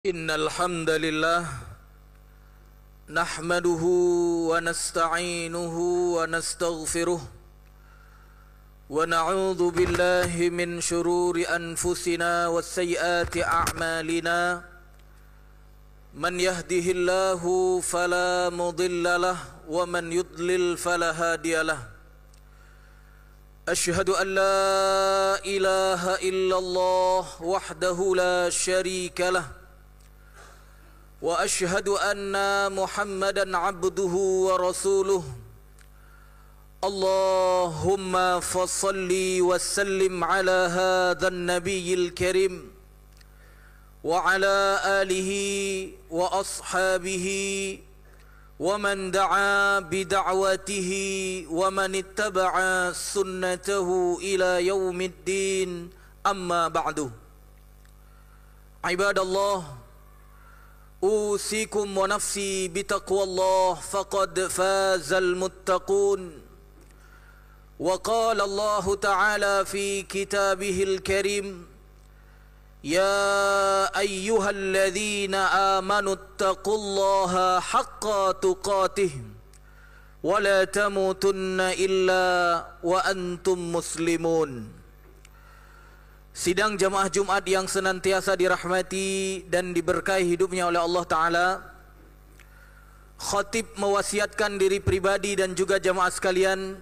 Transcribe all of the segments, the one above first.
Innal hamdalillah nahmaduhu wa nasta'inuhu wa nastaghfiruh wa na'udzu billahi min shururi anfusina wa sayyiati a'malina man yahdihillahu fala mudilla lahu wa man yudlil fala hadiyalah. Ashhadu an la ilaha illallah wahdahu la syarika lah wa ashhadu anna Muhammadan abduhu wa rasuluh. Allahumma fassalli wa sallim ala hadzal nabiyil karim wa ala alihi wa ashabihi wa man da'a bi da'watihi wa man ittaba'a sunnatahu ila yaumiddin. Amma ba'du. Ibadallah, أوصيكم ونفسي بتقوى الله فقد فاز المتقون. وقال الله تعالى في كتابه الكريم يا أيها الذين آمنوا اتقوا الله حق تقاته ولا تموتن إلا وأنتم مسلمون. Sidang jamaah Jumat yang senantiasa dirahmati dan diberkahi hidupnya oleh Allah Ta'ala, khatib mewasiatkan diri pribadi dan juga jamaah sekalian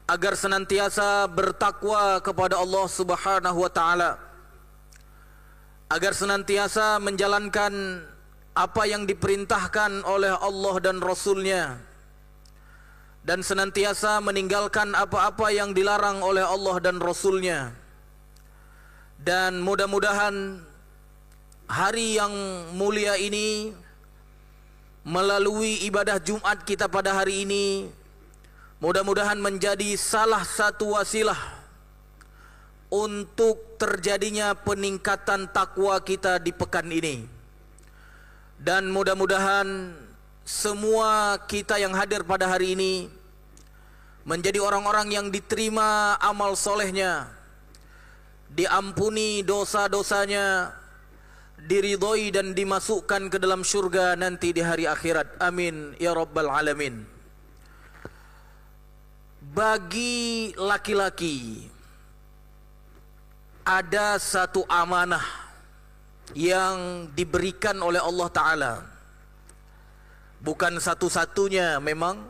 agar senantiasa bertakwa kepada Allah Subhanahu wa Ta'ala, agar senantiasa menjalankan apa yang diperintahkan oleh Allah dan Rasulnya, dan senantiasa meninggalkan apa-apa yang dilarang oleh Allah dan Rasulnya. Dan mudah-mudahan hari yang mulia ini, melalui ibadah Jumat kita pada hari ini, mudah-mudahan menjadi salah satu wasilah untuk terjadinya peningkatan takwa kita di pekan ini. Dan mudah-mudahan semua kita yang hadir pada hari ini menjadi orang-orang yang diterima amal solehnya, diampuni dosa-dosanya, diridhoi dan dimasukkan ke dalam syurga nanti di hari akhirat. Amin ya rabbal alamin. Bagi laki-laki ada satu amanah yang diberikan oleh Allah Ta'ala, bukan satu-satunya memang,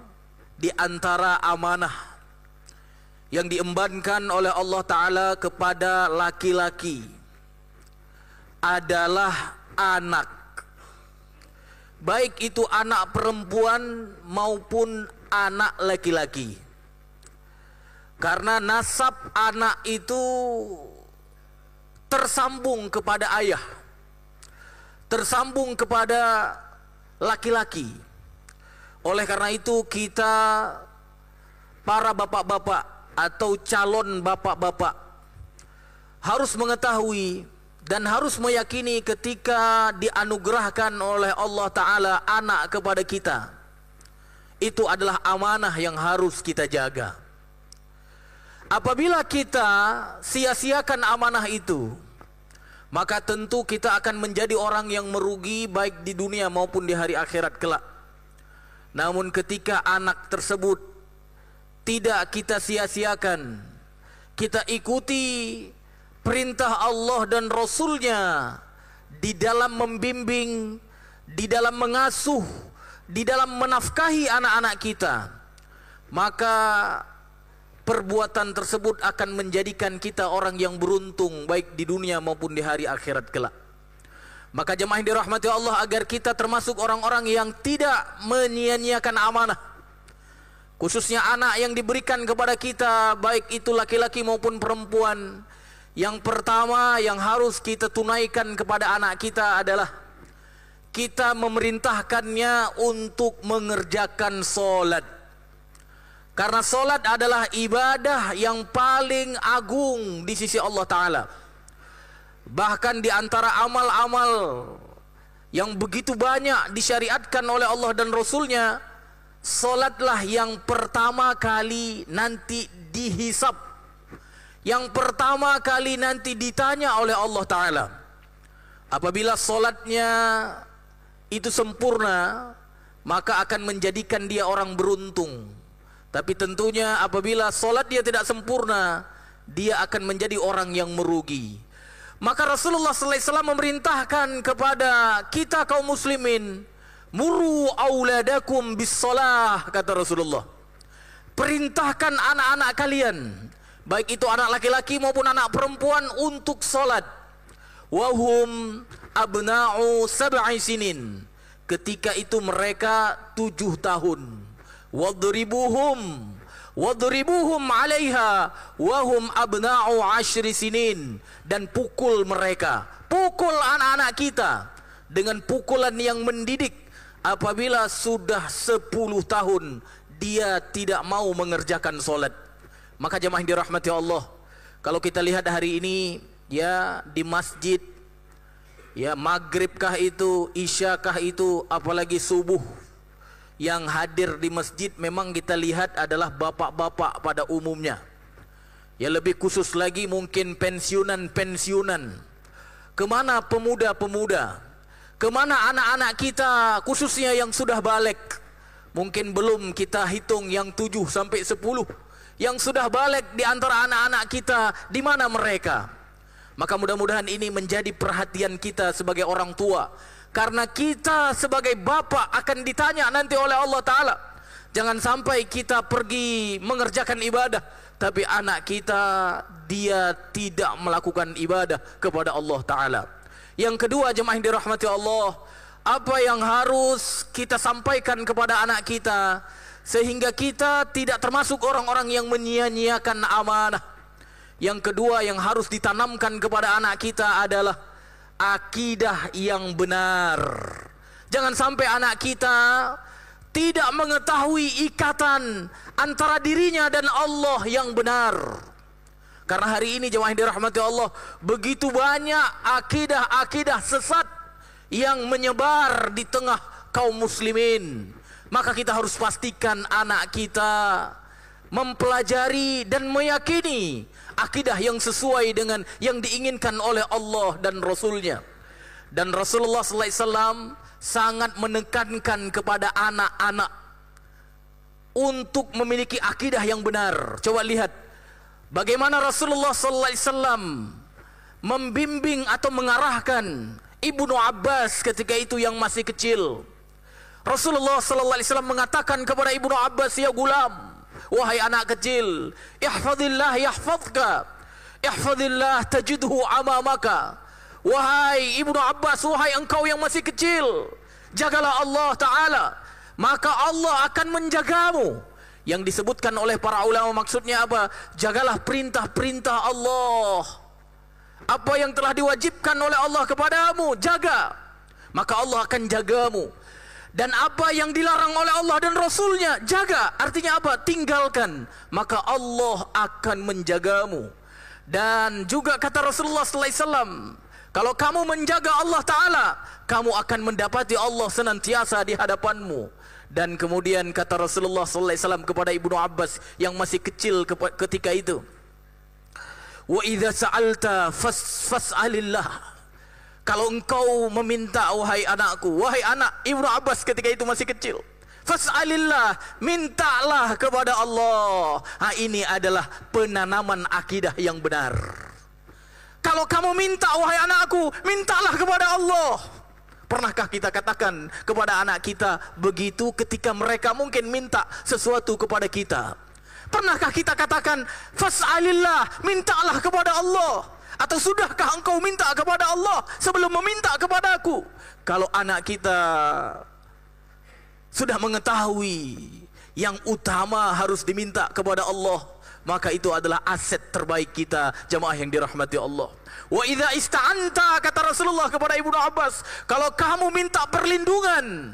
di antara amanah yang diembankan oleh Allah Ta'ala kepada laki-laki adalah anak. Baik itu anak perempuan maupun anak laki-laki. Karena nasab anak itu tersambung kepada ayah, tersambung kepada laki-laki. Oleh karena itu kita, para bapak-bapak atau calon bapak-bapak, harus mengetahui dan harus meyakini ketika dianugerahkan oleh Allah Ta'ala anak kepada kita, itu adalah amanah yang harus kita jaga. Apabila kita sia-siakan amanah itu, maka tentu kita akan menjadi orang yang merugi baik di dunia maupun di hari akhirat kelak. Namun ketika anak tersebut tidak kita sia-siakan, kita ikuti perintah Allah dan Rasulnya di dalam membimbing, di dalam mengasuh, di dalam menafkahi anak-anak kita, maka perbuatan tersebut akan menjadikan kita orang yang beruntung baik di dunia maupun di hari akhirat kelak. Maka jemaah yang dirahmati Allah, agar kita termasuk orang-orang yang tidak menyia-nyiakan amanah, khususnya anak yang diberikan kepada kita, baik itu laki-laki maupun perempuan. Yang pertama yang harus kita tunaikan kepada anak kita adalah kita memerintahkannya untuk mengerjakan solat. Karena solat adalah ibadah yang paling agung di sisi Allah Ta'ala. Bahkan di antara amal-amal yang begitu banyak disyariatkan oleh Allah dan Rasulnya, solatlah yang pertama kali nanti dihisab, yang pertama kali nanti ditanya oleh Allah Ta'ala. Apabila solatnya itu sempurna, maka akan menjadikan dia orang beruntung. Tapi tentunya apabila solat dia tidak sempurna, dia akan menjadi orang yang merugi. Maka Rasulullah sallallahu alaihi wasallam memerintahkan kepada kita kaum muslimin, muru auladakum bis shalah, kata Rasulullah. Perintahkan anak-anak kalian, baik itu anak laki-laki maupun anak perempuan, untuk salat. Wahum abna'u sab'i sinin, ketika itu mereka 7 tahun. Wadribuhum 'alaiha wahum abna'u 10 sinin, dan pukul mereka, pukul anak-anak kita dengan pukulan yang mendidik apabila sudah 10 tahun dia tidak mau mengerjakan solat. Maka jemaah yang dirahmati Allah, kalau kita lihat hari ini ya di masjid, ya maghribkah itu, isyakah itu, apalagi subuh, yang hadir di masjid memang kita lihat adalah bapak-bapak pada umumnya. Ya lebih khusus lagi mungkin pensiunan. Kemana pemuda-pemuda? Kemana anak-anak kita khususnya yang sudah balik? Mungkin belum kita hitung yang 7 sampai 10. Yang sudah balik di antara anak-anak kita, di mana mereka? Maka mudah-mudahan ini menjadi perhatian kita sebagai orang tua, karena kita sebagai bapak akan ditanya nanti oleh Allah Ta'ala. Jangan sampai kita pergi mengerjakan ibadah, tapi anak kita dia tidak melakukan ibadah kepada Allah Ta'ala. Yang kedua, jemaah yang dirahmati Allah, apa yang harus kita sampaikan kepada anak kita sehingga kita tidak termasuk orang-orang yang menyia-nyiakan amanah. Yang kedua yang harus ditanamkan kepada anak kita adalah akidah yang benar. Jangan sampai anak kita tidak mengetahui ikatan antara dirinya dan Allah yang benar. Karena hari ini jemaah yang dirahmati Allah, begitu banyak akidah-akidah sesat yang menyebar di tengah kaum muslimin. Maka kita harus pastikan anak kita mempelajari dan meyakini akidah yang sesuai dengan yang diinginkan oleh Allah dan Rasulnya. Dan Rasulullah sallallahu alaihi wasallam sangat menekankan kepada anak-anak untuk memiliki akidah yang benar. Coba lihat bagaimana Rasulullah sallallahu alaihi wasallam membimbing atau mengarahkan Ibnu Abbas ketika itu yang masih kecil. Rasulullah sallallahu alaihi wasallam mengatakan kepada Ibnu Abbas, ya gulam, wahai anak kecil, ihfazillah yahfazka, ihfazillah tajidhu amamaka. Wahai Ibnu Abbas, wahai engkau yang masih kecil, jagalah Allah Ta'ala, maka Allah akan menjagamu. Yang disebutkan oleh para ulama maksudnya apa? Jagalah perintah-perintah Allah. Apa yang telah diwajibkan oleh Allah kepadamu, jaga, maka Allah akan jagamu. Dan apa yang dilarang oleh Allah dan Rasulnya, jaga. Artinya apa? Tinggalkan, maka Allah akan menjagamu. Dan juga kata Rasulullah sallallahu alaihi wasallam, kalau kamu menjaga Allah Ta'ala, kamu akan mendapati Allah senantiasa di hadapanmu. Dan kemudian kata Rasulullah sallallahu alaihi wasallam kepada Ibnu Abbas yang masih kecil ketika itu, wa idza sa'alta fas'alillah. Kalau engkau meminta, wahai anakku, wahai anak Ibnu Abbas ketika itu masih kecil, fas'alillah, mintalah kepada Allah. Ini adalah penanaman akidah yang benar. Kalau kamu minta, wahai anakku, mintalah kepada Allah. Pernahkah kita katakan kepada anak kita begitu ketika mereka mungkin minta sesuatu kepada kita? Pernahkah kita katakan, fas'alillah, mintalah kepada Allah? Atau sudahkah engkau minta kepada Allah sebelum meminta kepada aku? Kalau anak kita sudah mengetahui yang utama harus diminta kepada Allah, maka itu adalah aset terbaik kita, jemaah yang dirahmati Allah. Wa idza ista'anta, kata Rasulullah kepada Ibnu Abbas, kalau kamu minta perlindungan,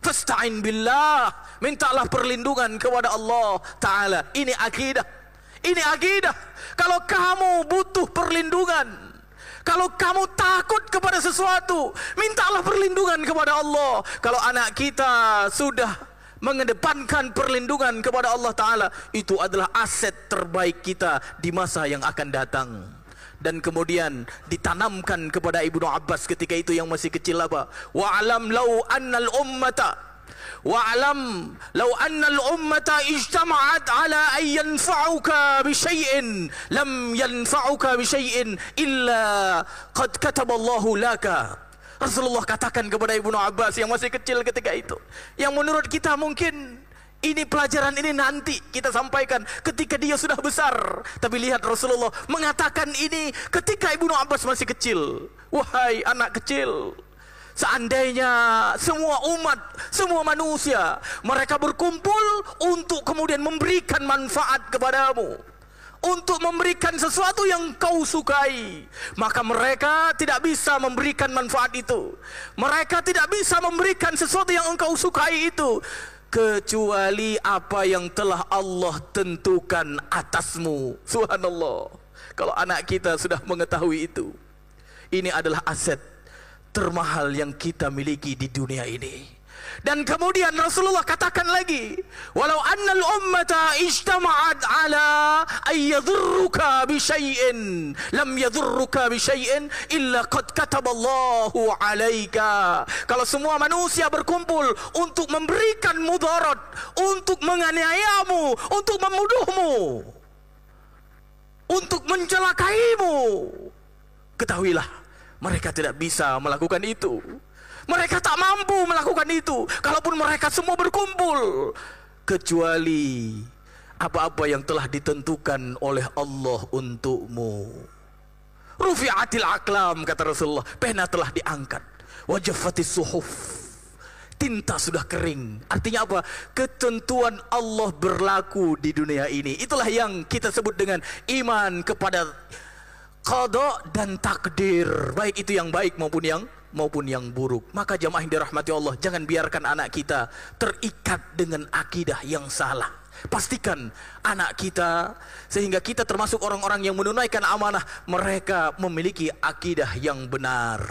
fasta'in billah, mintalah perlindungan kepada Allah Ta'ala. Ini akidah. Ini akidah. Kalau kamu butuh perlindungan, kalau kamu takut kepada sesuatu, mintalah perlindungan kepada Allah. Kalau anak kita sudah mengedepankan perlindungan kepada Allah Ta'ala, itu adalah aset terbaik kita di masa yang akan datang. Dan kemudian ditanamkan kepada Ibnu Abbas ketika itu yang masih kecil apa? Wa'alam law annal ummata wa'alam law annal ummata ijtama'at ala an yanfa'uka bi syai'in lam yanfa'uka bi syai'in illa qad kataballahu laka. Rasulullah katakan kepada Ibnu Abbas yang masih kecil ketika itu, yang menurut kita mungkin ini pelajaran ini nanti kita sampaikan ketika dia sudah besar. Tapi lihat Rasulullah mengatakan ini ketika Ibnu Abbas masih kecil. Wahai anak kecil, seandainya semua umat, semua manusia, mereka berkumpul untuk kemudian memberikan manfaat kepadamu, untuk memberikan sesuatu yang kau sukai, maka mereka tidak bisa memberikan manfaat itu. Mereka tidak bisa memberikan sesuatu yang engkau sukai itu kecuali apa yang telah Allah tentukan atasmu. Subhanallah. Kalau anak kita sudah mengetahui itu, ini adalah aset termahal yang kita miliki di dunia ini. Dan kemudian Rasulullah katakan lagi, walau annal ummata ijtama'at ala ay yadhurruka bi syai'in lam yadhurruka bi syai'in illa qad kataballahu 'alaika. Kalau semua manusia berkumpul untuk memberikan mudarat, untuk menganiayamu, untuk membunuhmu, untuk mencelakaimu, ketahuilah mereka tidak bisa melakukan itu. Mereka tak mampu melakukan itu kalaupun mereka semua berkumpul, kecuali apa-apa yang telah ditentukan oleh Allah untukmu. Rufi'atil aqlam, kata Rasulullah, pena telah diangkat. Wajaffatis suhuf, tinta sudah kering. Artinya apa? Ketentuan Allah berlaku di dunia ini. Itulah yang kita sebut dengan iman kepada qada dan takdir, baik itu yang baik maupun yang buruk. Maka jamaah yang dirahmati Allah, jangan biarkan anak kita terikat dengan akidah yang salah. Pastikan anak kita, sehingga kita termasuk orang-orang yang menunaikan amanah, mereka memiliki akidah yang benar.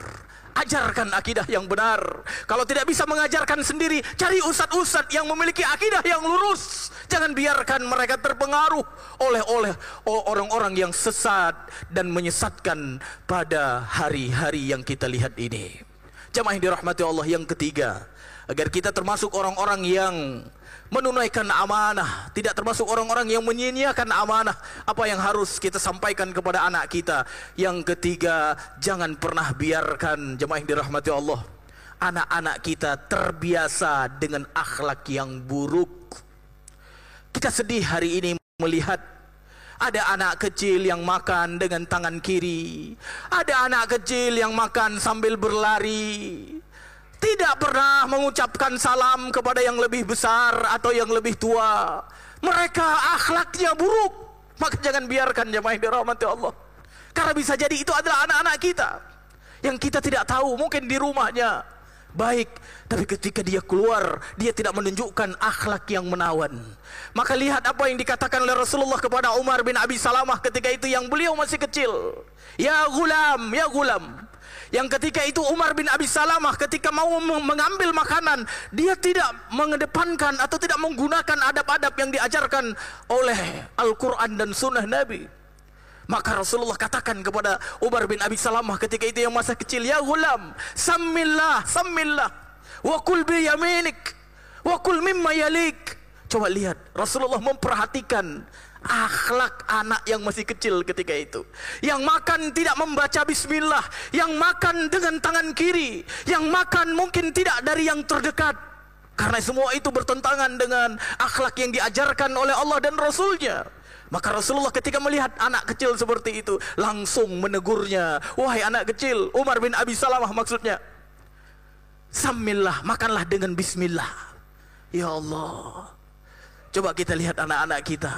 Ajarkan akidah yang benar. Kalau tidak bisa mengajarkan sendiri, cari ustadz-ustadz yang memiliki akidah yang lurus. Jangan biarkan mereka terpengaruh oleh orang-orang yang sesat dan menyesatkan pada hari-hari yang kita lihat ini. Jamaah yang dirahmati Allah, yang ketiga, agar kita termasuk orang-orang yang menunaikan amanah, tidak termasuk orang-orang yang menyia-nyiakan amanah, apa yang harus kita sampaikan kepada anak kita. Yang ketiga, jangan pernah biarkan, jemaah yang dirahmati Allah, anak-anak kita terbiasa dengan akhlak yang buruk. Kita sedih hari ini melihat ada anak kecil yang makan dengan tangan kiri, ada anak kecil yang makan sambil berlari, tidak pernah mengucapkan salam kepada yang lebih besar atau yang lebih tua. Mereka akhlaknya buruk. Maka jangan biarkan, jemaah yang dirahmati Allah, karena bisa jadi itu adalah anak-anak kita yang kita tidak tahu. Mungkin di rumahnya baik, tapi ketika dia keluar, dia tidak menunjukkan akhlak yang menawan. Maka lihat apa yang dikatakan oleh Rasulullah kepada Umar bin Abi Salamah ketika itu, yang beliau masih kecil. Ya gulam, ya gulam. Yang ketika itu Umar bin Abi Salamah ketika mau mengambil makanan, dia tidak mengedepankan atau tidak menggunakan adab-adab yang diajarkan oleh Al-Quran dan Sunnah Nabi. Maka Rasulullah katakan kepada Umar bin Abi Salamah ketika itu yang masa kecil, ya gulam, sammillah, sammillah, wa kul bi yaminik, wa kul mimma yalik. Coba lihat, Rasulullah memperhatikan akhlak anak yang masih kecil ketika itu. Yang makan tidak membaca bismillah, yang makan dengan tangan kiri, yang makan mungkin tidak dari yang terdekat. Karena semua itu bertentangan dengan akhlak yang diajarkan oleh Allah dan Rasulnya. Maka Rasulullah ketika melihat anak kecil seperti itu, langsung menegurnya. Wahai anak kecil, Umar bin Abi Salamah maksudnya, sammillah, makanlah dengan bismillah. Ya Allah, coba kita lihat anak-anak kita,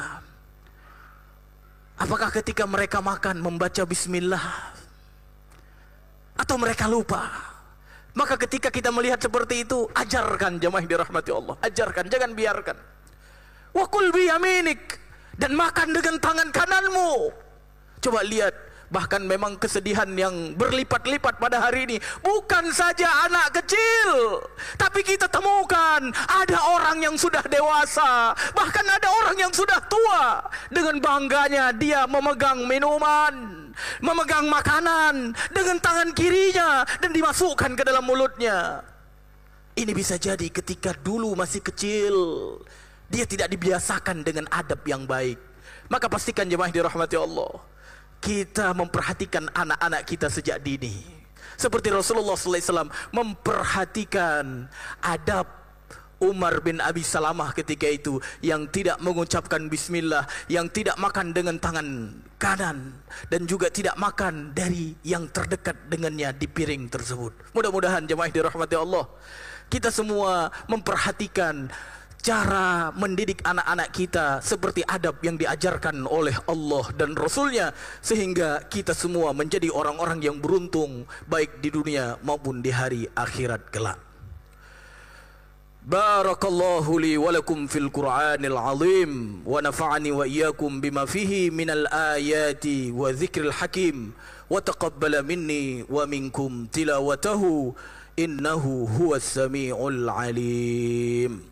apakah ketika mereka makan membaca bismillah atau mereka lupa? Maka ketika kita melihat seperti itu, ajarkan, jemaah yang dirahmati Allah, ajarkan, jangan biarkan. Wa kul bi yaminik, dan makan dengan tangan kananmu. Coba lihat Bahkan memang kesedihan yang berlipat-lipat pada hari ini bukan saja anak kecil, tapi kita temukan ada orang yang sudah dewasa, bahkan ada orang yang sudah tua. Dengan bangganya dia memegang minuman, memegang makanan dengan tangan kirinya dan dimasukkan ke dalam mulutnya. Ini bisa jadi ketika dulu masih kecil dia tidak dibiasakan dengan adab yang baik. Maka pastikan jemaah dirahmati Allah, kita memperhatikan anak-anak kita sejak dini. Seperti Rasulullah SAW memperhatikan adab Umar bin Abi Salamah ketika itu, yang tidak mengucapkan bismillah, yang tidak makan dengan tangan kanan, dan juga tidak makan dari yang terdekat dengannya di piring tersebut. Mudah-mudahan jemaah dirahmati Allah, kita semua memperhatikan cara mendidik anak-anak kita seperti adab yang diajarkan oleh Allah dan Rasulnya, sehingga kita semua menjadi orang-orang yang beruntung baik di dunia maupun di hari akhirat kelak. Barakallahu li wa lakum fil Qur'anil azim wa nafa'ani wa iyyakum bima fihi minal ayati wa dzikril hakim wa taqabbala minni wa minkum tilawatahu innahu huwas samiul alim.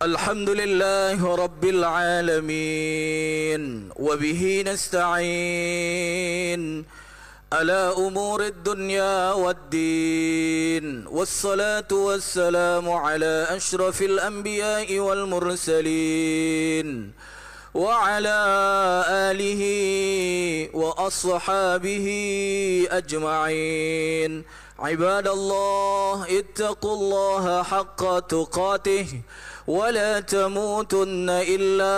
Alhamdulillah Rabbil Alamin wa bihi nasta'in ala umurid dunya waddin, wassalatu wassalamu ala ashrafil anbiya'i wal mursalin wa ala alihi wa ashabihi ajma'in. Ibadallah, ittaqullaha haqqa tuqatih ولا تموتن إلا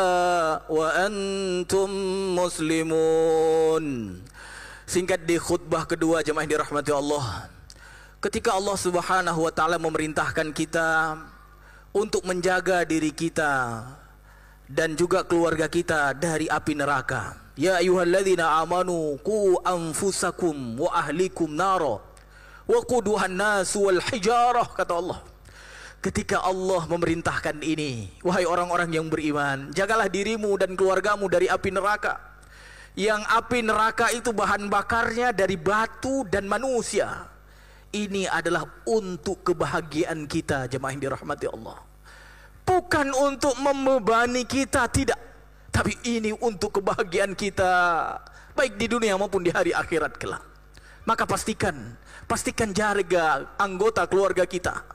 وأنتم مسلمون. Singkat di khutbah kedua jemaah dirahmati Allah, ketika Allah Subhanahu wa taala memerintahkan kita untuk menjaga diri kita dan juga keluarga kita dari api neraka. Ya ayyuhalladzina amanu qu anfusakum wa ahlikum nara wa quduhan nas wal hijarah, kata Allah. Ketika Allah memerintahkan ini, wahai orang-orang yang beriman, jagalah dirimu dan keluargamu dari api neraka. Yang api neraka itu bahan bakarnya dari batu dan manusia. Ini adalah untuk kebahagiaan kita jemaah yang dirahmati Allah. Bukan untuk membebani kita, tidak. Tapi ini untuk kebahagiaan kita, baik di dunia maupun di hari akhirat kelak. Maka pastikan jaga anggota keluarga kita.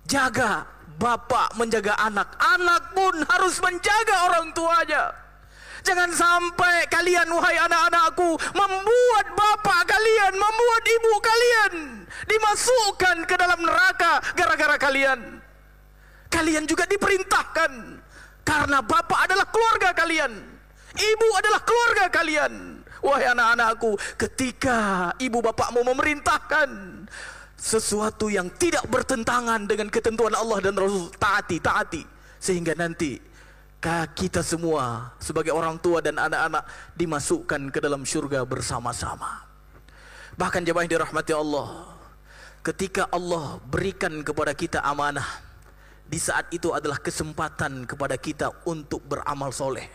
Jaga bapak menjaga anak, anak pun harus menjaga orang tuanya. Jangan sampai kalian wahai anak-anakku membuat bapak kalian, membuat ibu kalian dimasukkan ke dalam neraka gara-gara kalian. Kalian juga diperintahkan, karena bapak adalah keluarga kalian, ibu adalah keluarga kalian. Wahai anak-anakku, ketika ibu bapakmu memerintahkan sesuatu yang tidak bertentangan dengan ketentuan Allah dan Rasul, taati, sehingga nanti kita semua sebagai orang tua dan anak-anak dimasukkan ke dalam surga bersama-sama. Bahkan jemaah dirahmati Allah, ketika Allah berikan kepada kita amanah, di saat itu adalah kesempatan kepada kita untuk beramal soleh.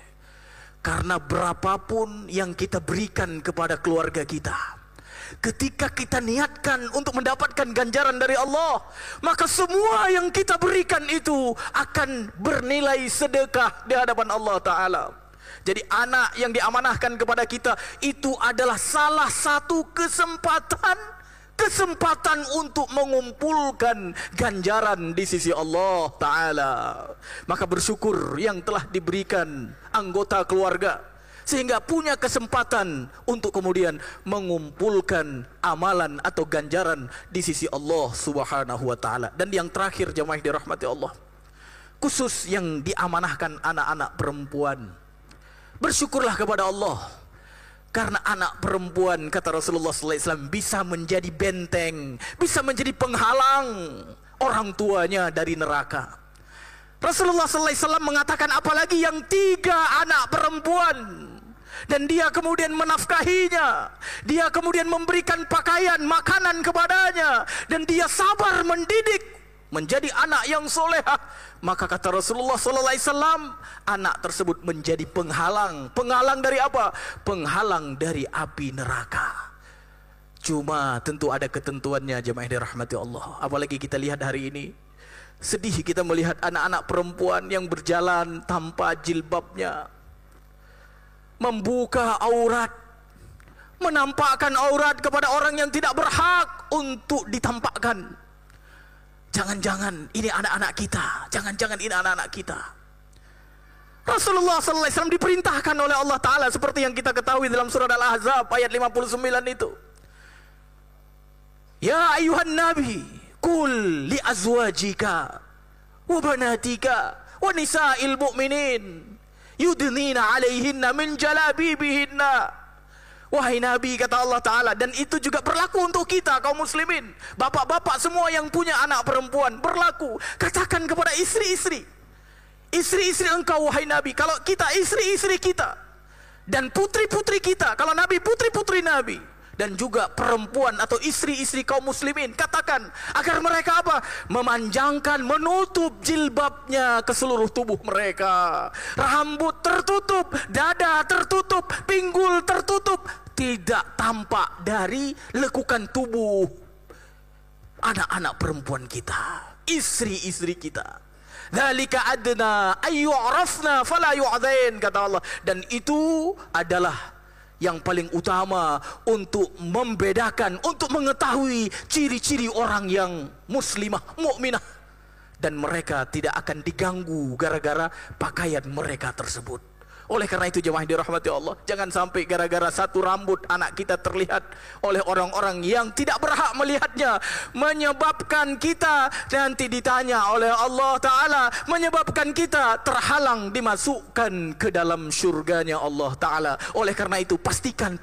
Karena berapapun yang kita berikan kepada keluarga kita, ketika kita niatkan untuk mendapatkan ganjaran dari Allah, maka semua yang kita berikan itu akan bernilai sedekah di hadapan Allah Ta'ala. Jadi anak yang diamanahkan kepada kita itu adalah salah satu kesempatan untuk mengumpulkan ganjaran di sisi Allah Ta'ala. Maka bersyukur yang telah diberikan anggota keluarga, sehingga punya kesempatan untuk kemudian mengumpulkan amalan atau ganjaran di sisi Allah Subhanahu wa taala. Dan yang terakhir jemaah dirahmati Allah, khusus yang diamanahkan anak-anak perempuan, bersyukurlah kepada Allah, karena anak perempuan, kata Rasulullah SAW, bisa menjadi benteng, bisa menjadi penghalang orang tuanya dari neraka. Rasulullah sallallahu alaihi wasallam mengatakan apalagi yang 3 anak perempuan dan dia kemudian menafkahinya, dia kemudian memberikan pakaian, makanan kepadanya, dan dia sabar mendidik menjadi anak yang solehah. Maka kata Rasulullah sallallahu alaihi wasallam, anak tersebut menjadi penghalang. Penghalang dari apa? Penghalang dari api neraka. Cuma tentu ada ketentuannya, jemaah yang dirahmati Allah. Apalagi kita lihat hari ini, sedih kita melihat anak-anak perempuan yang berjalan tanpa jilbabnya, membuka aurat, menampakkan aurat kepada orang yang tidak berhak untuk ditampakkan. Jangan-jangan ini anak-anak kita, jangan-jangan ini anak-anak kita. Rasulullah sallallahu alaihi wasallam diperintahkan oleh Allah Ta'ala seperti yang kita ketahui dalam surah Al-Ahzab ayat 59 itu. Ya ayuhan nabi, qul li azwajika wa banatika wa nisa'il mu'minin yudnina alaihinna min jalabibihinna. Wahai Nabi, kata Allah Ta'ala, dan itu juga berlaku untuk kita kaum muslimin, bapak-bapak semua yang punya anak perempuan, berlaku. Katakan kepada istri-istri, istri-istri engkau wahai Nabi, kalau kita istri-istri kita, dan putri-putri kita, kalau Nabi putri-putri Nabi, dan juga perempuan atau istri-istri kaum muslimin, katakan agar mereka apa? Memanjangkan, menutup jilbabnya ke seluruh tubuh mereka. Rambut tertutup, dada tertutup, pinggul tertutup, tidak tampak dari lekukan tubuh anak-anak perempuan kita, istri-istri kita. Dzalika adna ayyu'rafna fala yu'dzain, kata Allah. Dan itu adalah yang paling utama untuk membedakan, untuk mengetahui ciri-ciri orang yang muslimah, mukminah, dan mereka tidak akan diganggu gara-gara pakaian mereka tersebut. Oleh karena itu jemaah dirahmati Allah, jangan sampai gara-gara satu rambut anak kita terlihat oleh orang-orang yang tidak berhak melihatnya, menyebabkan kita nanti ditanya oleh Allah Ta'ala, menyebabkan kita terhalang dimasukkan ke dalam syurganya Allah Ta'ala. Oleh karena itu pastikan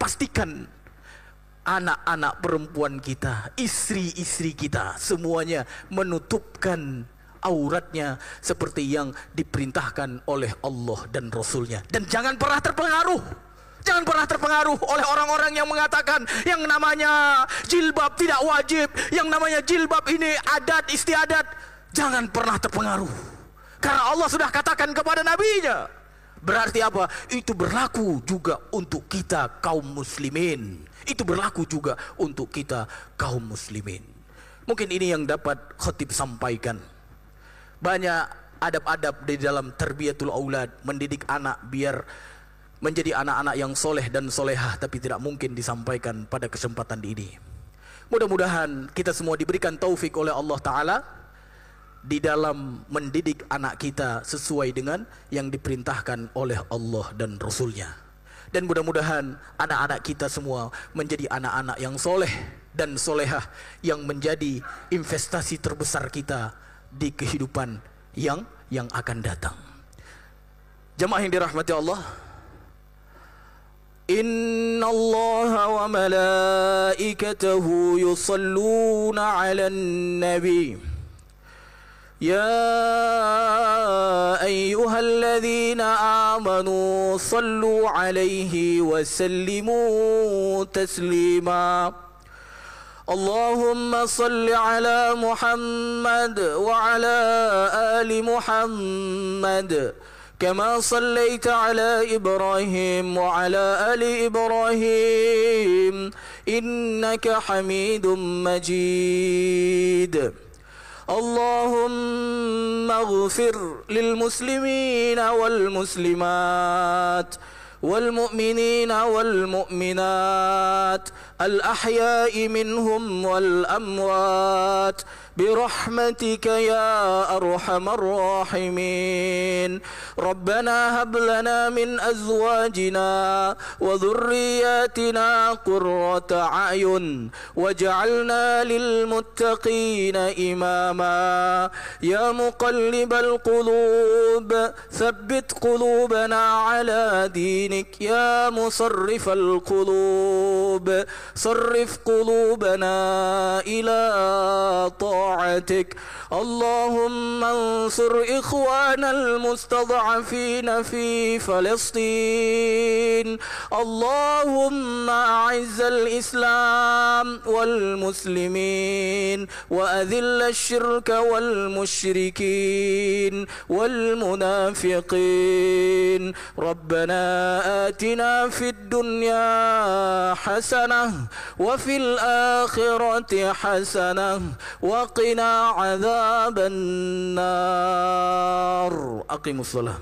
anak-anak perempuan kita, istri-istri kita, semuanya menutupkan auratnya seperti yang diperintahkan oleh Allah dan Rasulnya. Dan jangan pernah terpengaruh, jangan pernah terpengaruh oleh orang-orang yang mengatakan yang namanya jilbab tidak wajib, yang namanya jilbab ini adat istiadat. Jangan pernah terpengaruh, karena Allah sudah katakan kepada nabinya. Berarti apa? Itu berlaku juga untuk kita kaum muslimin, itu berlaku juga untuk kita kaum muslimin. Mungkin ini yang dapat khatib sampaikan. Banyak adab-adab di dalam terbiyatul aulad, mendidik anak biar menjadi anak-anak yang soleh dan solehah, tapi tidak mungkin disampaikan pada kesempatan ini. Mudah-mudahan kita semua diberikan taufik oleh Allah Ta'ala di dalam mendidik anak kita sesuai dengan yang diperintahkan oleh Allah dan Rasulnya. Dan mudah-mudahan anak-anak kita semua menjadi anak-anak yang soleh dan solehah, yang menjadi investasi terbesar kita di kehidupan yang akan datang. Jemaah yang dirahmati Allah, Inna Allah wa malaikatahu yusalluna 'alan nabi ya ayyuhalladzina amanu sallu 'alaihi wa sallimu taslima. Allahumma salli ala Muhammad wa ala ali Muhammad kama sallaita ala Ibrahim wa ala ali Ibrahim innaka Hamidum Majid. Allahumma ighfir lil muslimina wal muslimat والمؤمنين والمؤمنات الأحياء منهم والأموات برحمتك يا أرحم الراحمين. ربنا هب لنا من أزواجنا وذرياتنا قرة أعين واجعلنا للمتقين إماما. يا مقلب القلوب ثبت قلوبنا على دينك دينك يا مصرف القلوب صرف قلوبنا إلى طاعتك. اللهم انصر إخوانا المستضعفين في فلسطين. اللهم أعز الإسلام والمسلمين وأذل الشرك والمشركين والمنافقين. ربنا آتنا في الدنيا حسنة وفي الآخرة حسنة وقنا عذاب النار. أقيموا الصلاة.